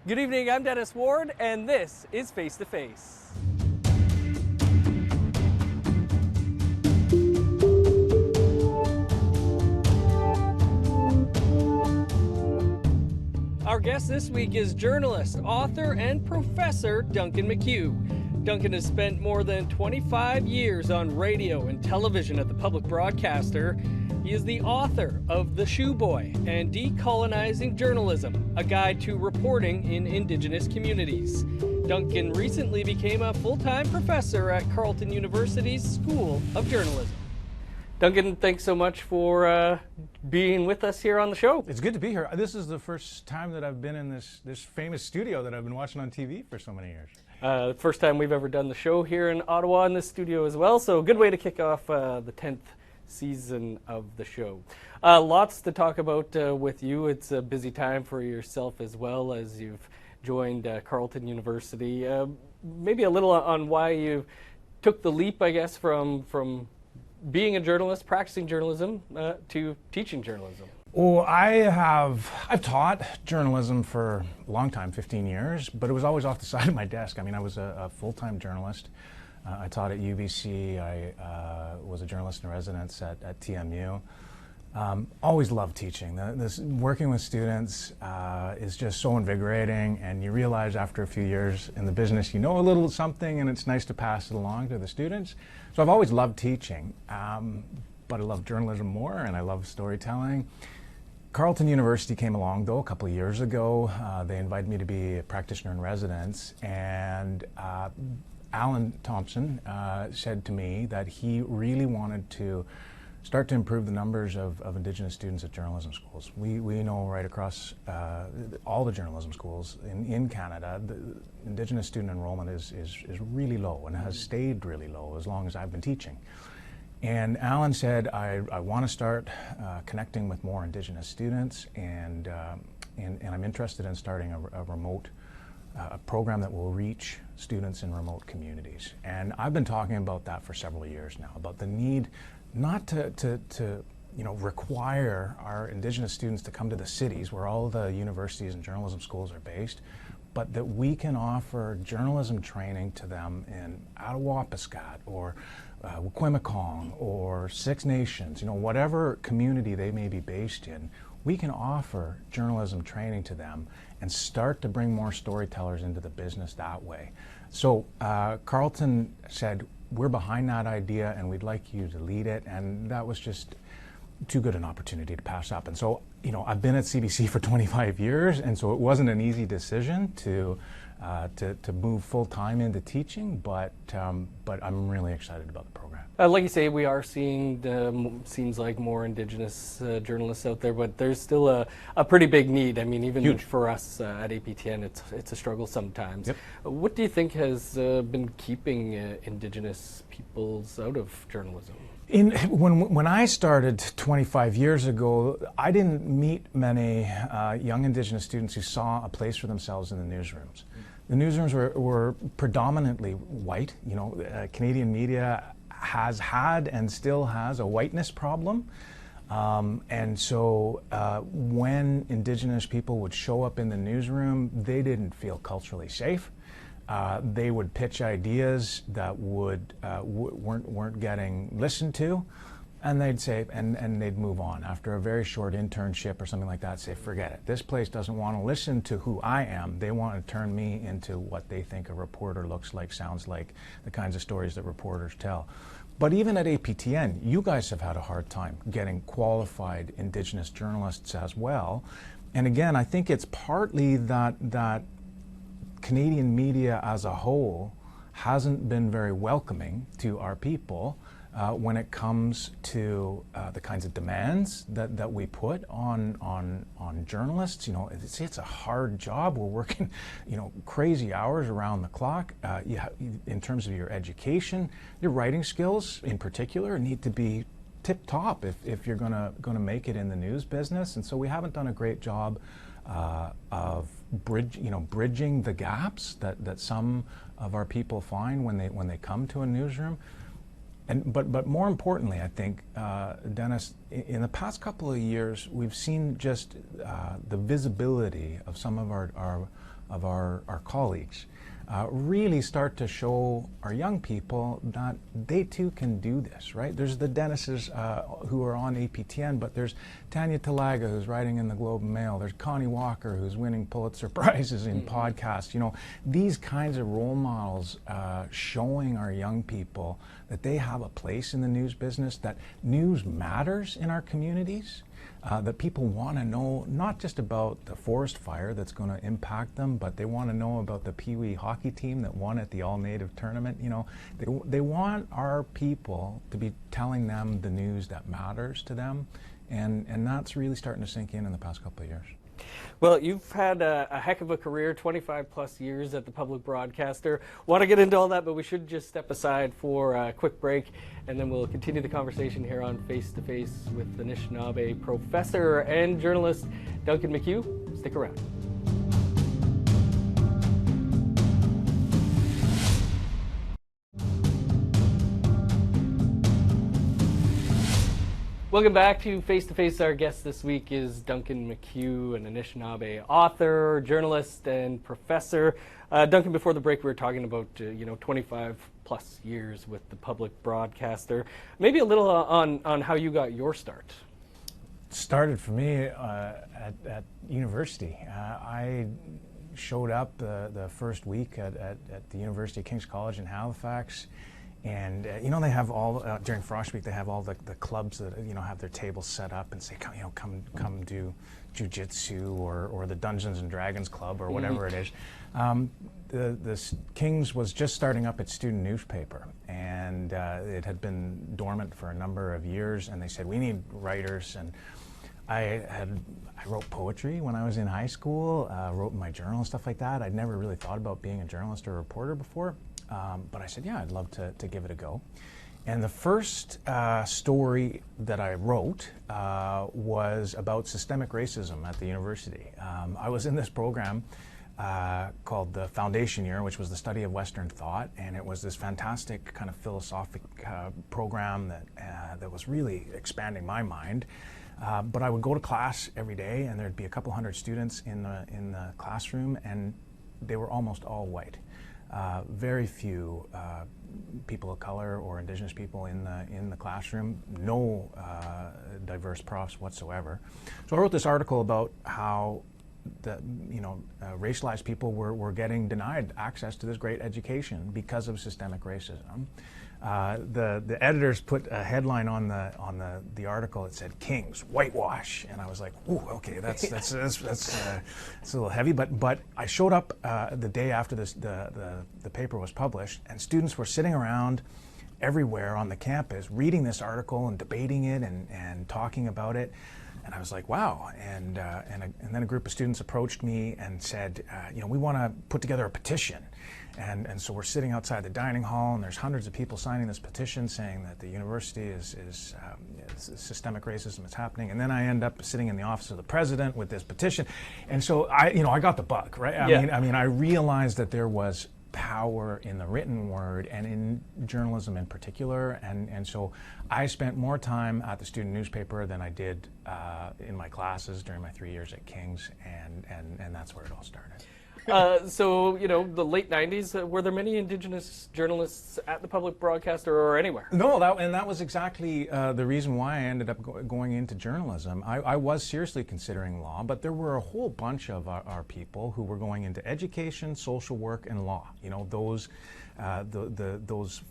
Good evening, I'm Dennis Ward, and this is Face to Face. Our guest this week is journalist, author, and professor Duncan McCue. Duncan has spent more than 25 years on radio and television at the public broadcaster. He is the author of The Shoe Boy and Decolonizing Journalism, a guide to reporting in Indigenous communities. Duncan recently became a full-time professor at Carlton University's School of Journalism. Duncan, thanks so much for being with us here on the show. It's good to be here. This is the first time that I've been in this famous studio that I've been watching on TV for so many years. First time we've ever done the show here in Ottawa in this studio as well, so good way to kick off the 10th season of the show. Lots to talk about with you. It's a busy time for yourself as well, as you've joined Carleton University. Maybe a little on why you took the leap, I guess, from being a journalist, practicing journalism, to teaching journalism. Well, I've taught journalism for a long time, 15 years, but it was always off the side of my desk. I mean, I was a full-time journalist. I taught at UBC. I was a journalist in residence at TMU. Always loved teaching. Working with students is just so invigorating, and you realize after a few years in the business, you know a little something, and it's nice to pass it along to the students. So I've always loved teaching, but I love journalism more, and I love storytelling. Carleton University came along, though, a couple of years ago. They invited me to be a practitioner in residence, and Alan Thompson said to me that he really wanted to start to improve the numbers of Indigenous students at journalism schools. We know right across all the journalism schools in Canada, the Indigenous student enrollment is really low and has stayed really low as long as I've been teaching. And Alan said, I want to start connecting with more Indigenous students, and I'm interested in starting a remote program that will reach students in remote communities. And I've been talking about that for several years now, about the need not to require our Indigenous students to come to the cities where all the universities and journalism schools are based, but that we can offer journalism training to them in Attawapiskat or Wikwemikong or Six Nations, whatever community they may be based in. We can offer journalism training to them and start to bring more storytellers into the business that way. So Carleton said, we're behind that idea and we'd like you to lead it, and that was just too good an opportunity to pass up. And so, I've been at CBC for 25 years, and so it wasn't an easy decision to move full-time into teaching, but I'm really excited about the program. Like you say, we are seeing, seems like more Indigenous journalists out there, but there's still a pretty big need. I mean, even Huge. For us at APTN, it's a struggle sometimes. Yep. What do you think has been keeping Indigenous peoples out of journalism? When I started 25 years ago, I didn't meet many young Indigenous students who saw a place for themselves in the newsrooms. The newsrooms were predominantly white. Canadian media has had and still has a whiteness problem. And so when Indigenous people would show up in the newsroom, they didn't feel culturally safe. They would pitch ideas that weren't getting listened to, and they'd say, and they'd move on after a very short internship or something like that. Say, forget it. This place doesn't want to listen to who I am. They want to turn me into what they think a reporter looks like, sounds like, the kinds of stories that reporters tell. But even at APTN, you guys have had a hard time getting qualified Indigenous journalists as well. And again, I think it's partly that Canadian media as a whole hasn't been very welcoming to our people when it comes to the kinds of demands that we put on journalists. It's a hard job. We're working, crazy hours around the clock. In terms of your education, your writing skills in particular need to be tip top if you're gonna make it in the news business. And so we haven't done a great job of bridging the gaps that some of our people find when they come to a newsroom. But more importantly, I think, Dennis, in the past couple of years, we've seen just the visibility of some of our colleagues really start to show our young people that they too can do this, right? There's the Dennises who are on APTN, but there's Tanya Talaga who's writing in the Globe and Mail. There's Connie Walker who's winning Pulitzer Prizes in podcasts. You know, these kinds of role models showing our young people that they have a place in the news business, that news matters in our communities. That people want to know not just about the forest fire that's going to impact them, but they want to know about the Pee Wee hockey team that won at the all-native tournament. You know, they want our people to be telling them the news that matters to them, and that's really starting to sink in the past couple of years. Well, you've had a heck of a career, 25 plus years at the public broadcaster. Want to get into all that, but we should just step aside for a quick break, and then we'll continue the conversation here on Face to Face with the Anishinaabe professor and journalist Duncan McCue. Stick around. Welcome back to Face to Face. Our guest this week is Duncan McCue, an Anishinaabe author, journalist, and professor. Duncan, before the break, we were talking about 25 plus years with the public broadcaster. Maybe a little on how you got your start. Started for me at university. I showed up the first week at the University of King's College in Halifax. And they have all during Frost Week. They have all the clubs that have their tables set up and say, come do jiu-jitsu or the Dungeons and Dragons Club or whatever it is. The King's was just starting up its student newspaper, and it had been dormant for a number of years. And they said, we need writers. And I wrote poetry when I was in high school. Wrote in my journal and stuff like that. I'd never really thought about being a journalist or a reporter before. But I said, yeah, I'd love to give it a go. And the first story that I wrote was about systemic racism at the university. I was in this program called the Foundation Year, which was the study of Western thought, and it was this fantastic kind of philosophic program that was really expanding my mind. But I would go to class every day, and there'd be a couple hundred students in the classroom, and they were almost all white. Very few people of color or Indigenous people in the classroom. No diverse profs whatsoever. So I wrote this article about how racialized people were getting denied access to this great education because of systemic racism. The editors put a headline on the article that said "Kings whitewash," and I was like, "Ooh, okay, that's a little heavy." But I showed up the day after the paper was published, and students were sitting around everywhere on the campus reading this article and debating it and talking about it. And I was like, wow. And then a group of students approached me and said, we want to put together a petition. And so we're sitting outside the dining hall, and there's hundreds of people signing this petition saying that the university is systemic racism is happening. And then I end up sitting in the office of the president with this petition. And so I got the bug, right? I mean, I realized that there was power in the written word and in journalism in particular, and so I spent more time at the student newspaper than I did in my classes during my 3 years at King's, and that's where it all started. So, the late 90s, were there many Indigenous journalists at the public broadcaster or anywhere? No, that was exactly the reason why I ended up going into journalism. I was seriously considering law, but there were a whole bunch of our people who were going into education, social work, and law. Those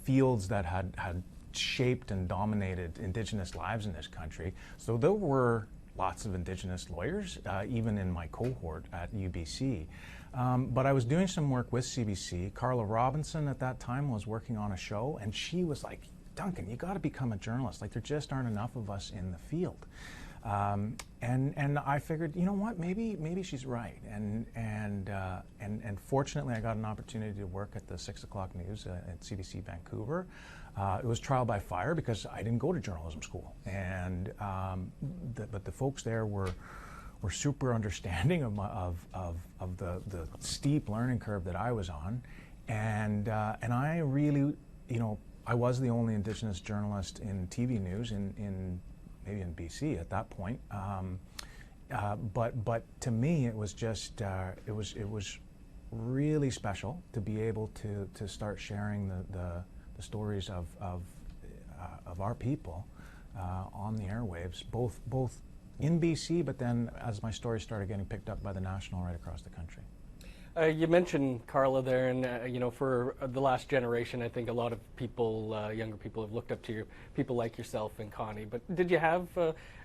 fields that had shaped and dominated Indigenous lives in this country. So there were lots of Indigenous lawyers, even in my cohort at UBC. But I was doing some work with CBC. Carla Robinson at that time was working on a show, and she was like, Duncan, you got to become a journalist. Like, there just aren't enough of us in the field. And I figured, you know what, maybe she's right. And fortunately, I got an opportunity to work at the 6 o'clock news at CBC Vancouver. It was trial by fire because I didn't go to journalism school. And but the folks there were super understanding of the steep learning curve that I was on, and I really I was the only Indigenous journalist in TV news maybe in BC at that point. But to me, it was just it was really special to be able to start sharing the stories of our people on the airwaves, both in BC, but then as my stories started getting picked up by the National right across the country. You mentioned Carla there, and for the last generation, I think a lot of people, younger people, have looked up to you, people like yourself and Connie. But did you have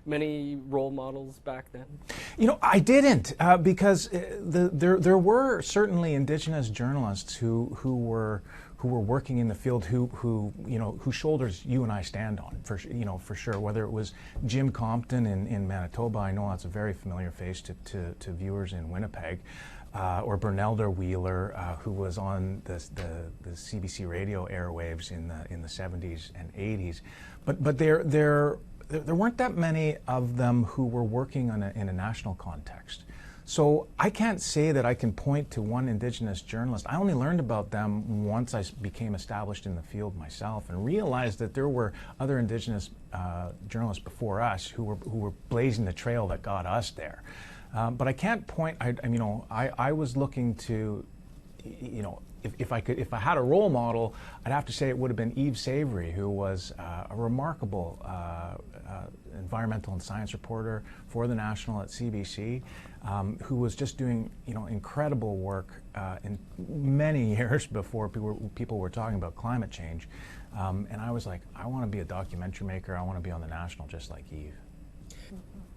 many role models back then? I didn't, because there were certainly Indigenous journalists who were working in the field whose shoulders you and I stand on for sure. Whether it was Jim Compton in Manitoba, I know that's a very familiar face to viewers in Winnipeg. Or Bernelda Wheeler, who was on the CBC radio airwaves in the 70s and 80s, but there weren't that many of them who were working in a national context. So I can't say that I can point to one Indigenous journalist. I only learned about them once I became established in the field myself and realized that there were other Indigenous journalists before us who were blazing the trail that got us there. But I can't point. I was looking to, if I had a role model, I'd have to say it would have been Eve Savory, who was a remarkable environmental and science reporter for the National at CBC, who was just doing incredible work in many years before people were talking about climate change, and I was like, I want to be a documentary maker. I want to be on the National just like Eve.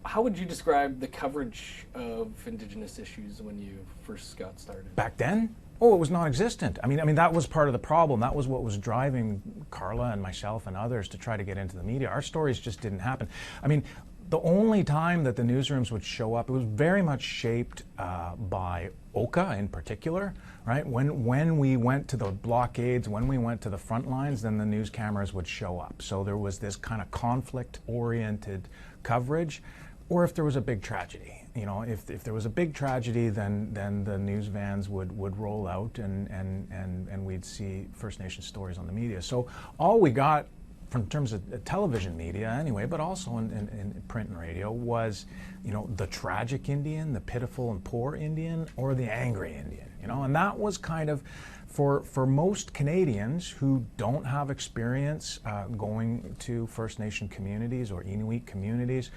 How would you describe the coverage of Indigenous issues when you first got started? Back then? Oh, it was non-existent. I mean, that was part of the problem. That was what was driving Carla and myself and others to try to get into the media. Our stories just didn't happen. I mean, the only time that the newsrooms would show up, it was very much shaped by Oka in particular, right? When we went to the blockades, when we went to the front lines, then the news cameras would show up. So there was this kind of conflict-oriented coverage. Or if there was a big tragedy, if there was a big tragedy, then the news vans would roll out and we'd see First Nation stories on the media. So all we got from terms of television media anyway, but also in print and radio was, the tragic Indian, the pitiful and poor Indian, or the angry Indian, and that was kind of, for most Canadians who don't have experience going to First Nation communities or Inuit communities,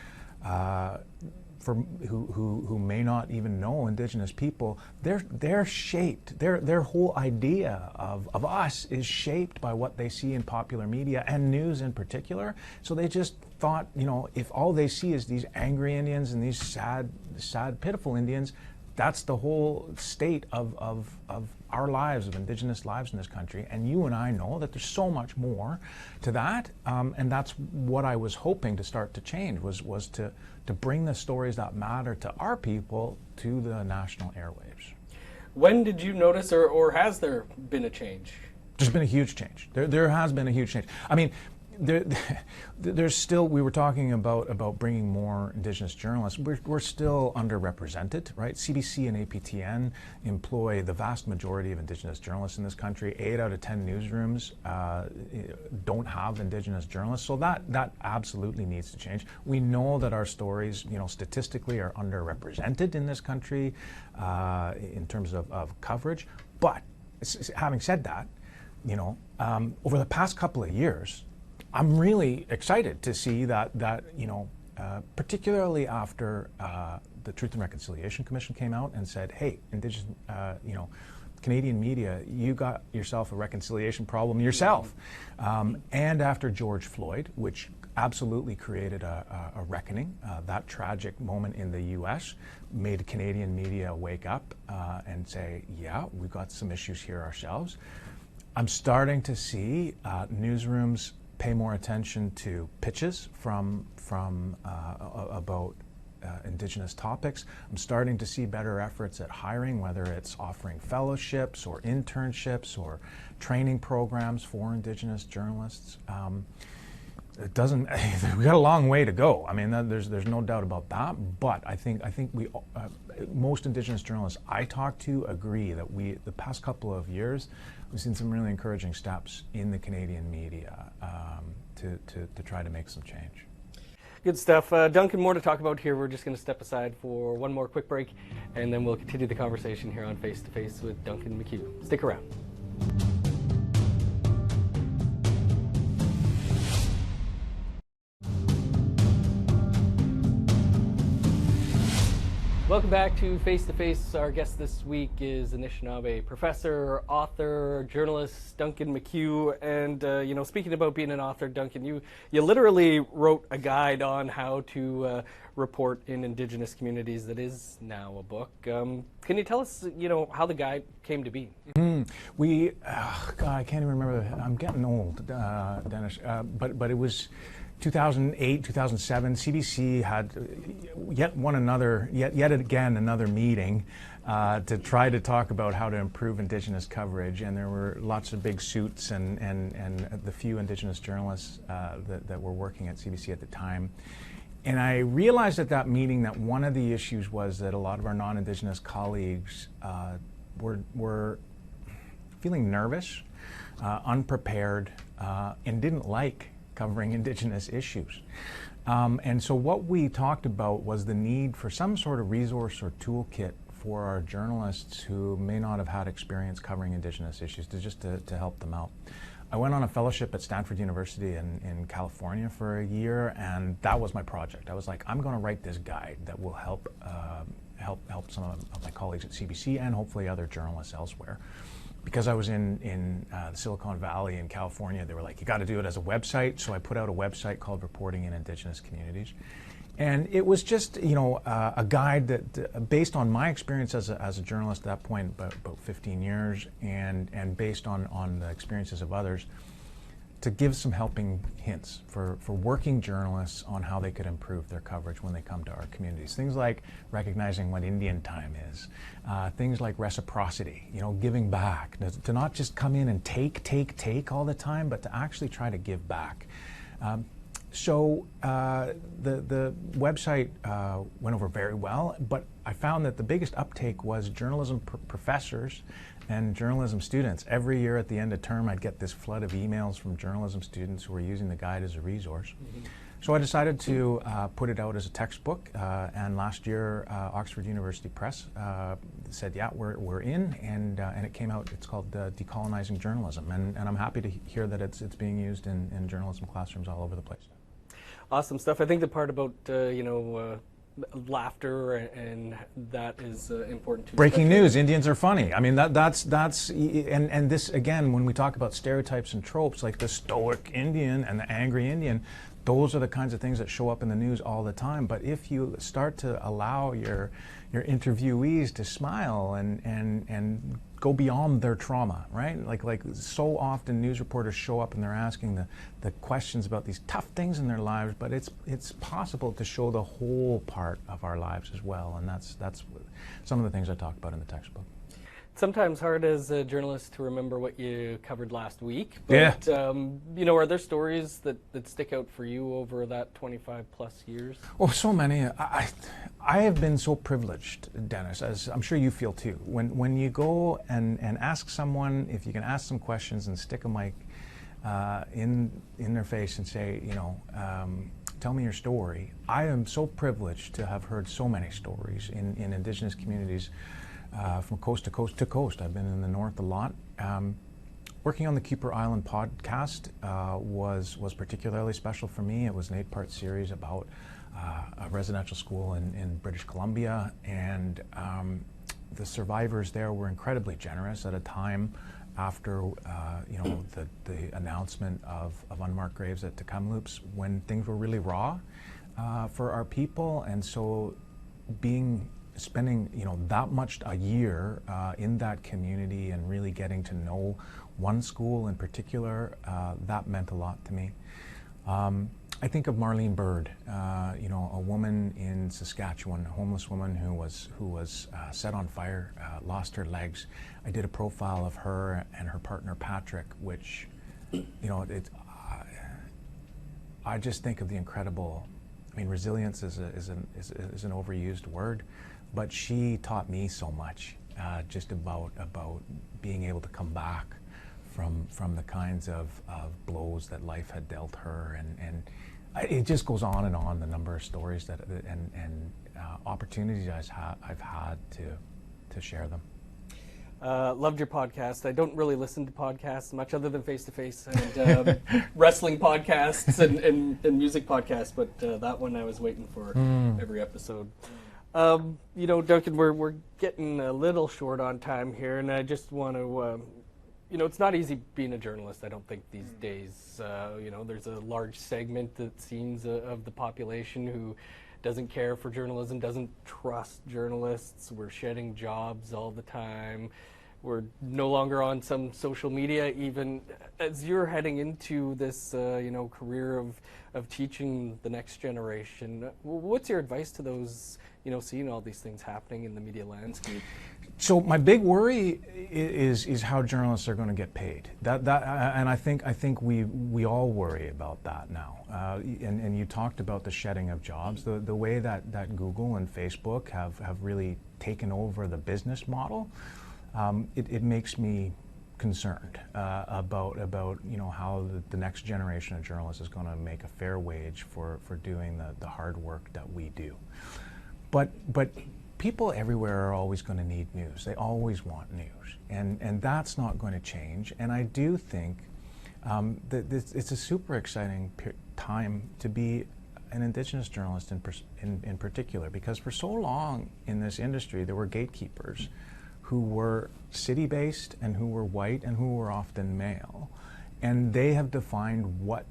who may not even know Indigenous people, they're shaped. Their whole idea of us is shaped by what they see in popular media and news in particular. So they just thought, if all they see is these angry Indians and these sad, pitiful Indians, that's the whole state of our lives, of Indigenous lives in this country. And you and I know that there's so much more to that, and that's what I was hoping to start to change, was to bring the stories that matter to our people to the national airwaves. When did you notice, or has there been a change? There's been a huge change. There has been a huge change. I mean, there's still, we were talking about bringing more Indigenous journalists. We're still underrepresented, right? CBC and APTN employ the vast majority of Indigenous journalists in this country. 8 out of 10 newsrooms don't have Indigenous journalists, so that absolutely needs to change. We know that our stories, statistically are underrepresented in this country in terms of coverage. But having said that, over the past couple of years, I'm really excited to see that particularly after the Truth and Reconciliation Commission came out and said, hey, Indigenous, Canadian media, you got yourself a reconciliation problem yourself. And after George Floyd, which absolutely created a reckoning, that tragic moment in the US made Canadian media wake up and say, yeah, we've got some issues here ourselves. I'm starting to see newsrooms pay more attention to pitches about Indigenous topics. I'm starting to see better efforts at hiring, whether it's offering fellowships or internships or training programs for Indigenous journalists. it doesn't. We got a long way to go. I mean, there's no doubt about that. But I think we most Indigenous journalists I talk to agree that the past couple of years we've seen some really encouraging steps in the Canadian media to try to make some change. Good stuff. Duncan, more to talk about here. We're just going to step aside for one more quick break, and then we'll continue the conversation here on Face to Face with Duncan McCue. Stick around. Welcome back to Face to Face. Our guest this week is Anishinaabe professor, author, journalist Duncan McCue. And speaking about being an author, Duncan, you literally wrote a guide on how to report in Indigenous communities that is now a book. Can you tell us, how the guide came to be? God, I can't even remember. I'm getting old, Dennis. But it was 2008, 2007, CBC had yet again another meeting to try to talk about how to improve Indigenous coverage, and there were lots of big suits and the few Indigenous journalists that were working at CBC at the time. And I realized at that meeting that one of the issues was that a lot of our non-Indigenous colleagues were feeling nervous, unprepared, and didn't like covering Indigenous issues. And so what we talked about was the need for some sort of resource or toolkit for our journalists who may not have had experience covering Indigenous issues to help them out. I went on a fellowship at Stanford University in California for a year, and that was my project. I was like, I'm going to write this guide that will help some of my colleagues at CBC and hopefully other journalists elsewhere. Because I was in the Silicon Valley in California, they were like, you got to do it as a website. So I put out a website called Reporting in Indigenous Communities. And it was just, a guide that, based on my experience as a journalist at that point, about 15 years, and based on the experiences of others, to give some helping hints for working journalists on how they could improve their coverage when they come to our communities. Things like recognizing what Indian time is, things like reciprocity, giving back, to not just come in and take all the time, but to actually try to give back. So the website went over very well, but I found that the biggest uptake was journalism professors and journalism students. Every year at the end of term, I'd get this flood of emails from journalism students who were using the guide as a resource. Mm-hmm. So I decided to put it out as a textbook, and last year Oxford University Press said, yeah, we're in, and it came out. It's called Decolonizing Journalism, and I'm happy to hear that it's being used in journalism classrooms all over the place. Awesome stuff. I think the part about laughter and that is important too. Breaking news: Indians are funny. I mean, that's and this again, when we talk about stereotypes and tropes like the stoic Indian and the angry Indian, those are the kinds of things that show up in the news all the time. But if you start to allow your interviewees to smile and go beyond their trauma, right? Like so often news reporters show up and they're asking the questions about these tough things in their lives, but it's possible to show the whole part of our lives as well, and that's some of the things I talk about in the textbook. Sometimes hard as a journalist to remember what you covered last week, but yeah. Are there stories that stick out for you over that 25 plus years? Oh, so many. I have been so privileged, Dennis, as I'm sure you feel too. When you go and ask someone, if you can ask some questions and stick a mic in their face and say, tell me your story. I am so privileged to have heard so many stories in Indigenous communities. From coast to coast to coast. I've been in the north a lot. Working on the Kuper Island podcast was particularly special for me. It was an 8-part series about a residential school in British Columbia, and the survivors there were incredibly generous at a time after the announcement of unmarked graves at Tecumloops, when things were really raw for our people, and so spending that much a year in that community and really getting to know one school in particular, that meant a lot to me. I think of Marlene Bird, a woman in Saskatchewan, a homeless woman who was set on fire, lost her legs. I did a profile of her and her partner Patrick, which I just think of the incredible, I mean, resilience is an overused word, but she taught me so much just about being able to come back from the kinds of blows that life had dealt her, and it just goes on and on, the number of stories that and opportunities I've had to share them. Loved your podcast. I don't really listen to podcasts much other than face-to-face and wrestling podcasts and music podcasts, but that one I was waiting for every episode. Duncan, we're getting a little short on time here, and I just want to, it's not easy being a journalist, I don't think, these days. There's a large segment, it seems, of the population who doesn't care for journalism, doesn't trust journalists. We're shedding jobs all the time. We're no longer on some social media. Even as you're heading into this, career of teaching the next generation, what's your advice to those, seeing all these things happening in the media landscape? So my big worry is how journalists are going to get paid. And I think we all worry about that now. And you talked about the shedding of jobs. The way that Google and Facebook have really taken over the business model, it makes me concerned about how the next generation of journalists is going to make a fair wage for doing the hard work that we do. But people everywhere are always going to need news. They always want news, and that's not going to change. And I do think that it's a super exciting time to be an Indigenous journalist in particular, because for so long in this industry there were gatekeepers who were city-based and who were white and who were often male, and they have defined what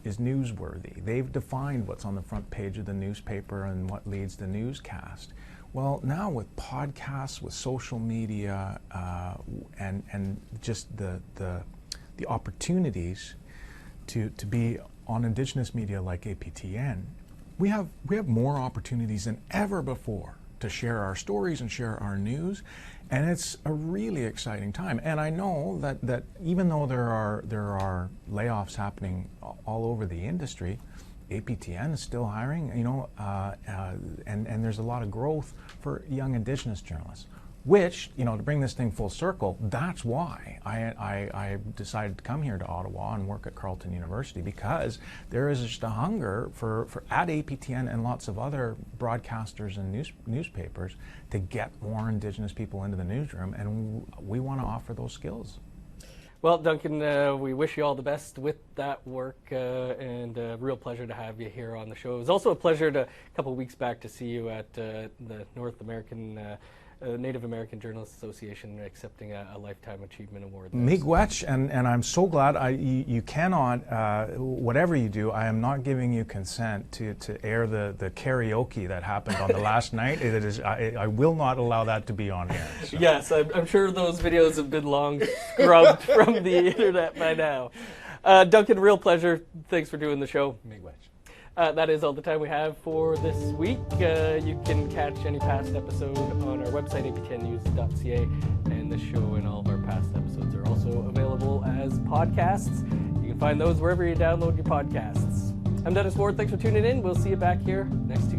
is newsworthy. They've defined what's on the front page of the newspaper and what leads the newscast. Well, now with podcasts, with social media, and just the opportunities to be on Indigenous media like APTN, we have more opportunities than ever before to share our stories and share our news, and it's a really exciting time. And I know that even though there are layoffs happening all over the industry, APTN is still hiring, and there's a lot of growth for young Indigenous journalists, which, to bring this thing full circle, that's why I decided to come here to Ottawa and work at Carlton University, because there is just a hunger for at APTN and lots of other broadcasters and newspapers to get more Indigenous people into the newsroom, and we want to offer those skills. Well, Duncan, we wish you all the best with that work, and a real pleasure to have you here on the show. It was also a pleasure a couple of weeks back to see you at the North American Native American Journalists Association accepting a Lifetime Achievement Award. Miigwech, and I'm so glad you cannot, whatever you do, I am not giving you consent to air the karaoke that happened on the last night. I will not allow that to be on air. So. Yes, I'm sure those videos have been long scrubbed from the internet by now. Duncan, real pleasure. Thanks for doing the show. Miigwech. That is all the time we have for this week. You can catch any past episode on our website, aptnnews.ca, and the show and all of our past episodes are also available as podcasts. You can find those wherever you download your podcasts. I'm Dennis Ward. Thanks for tuning in. We'll see you back here next Tuesday.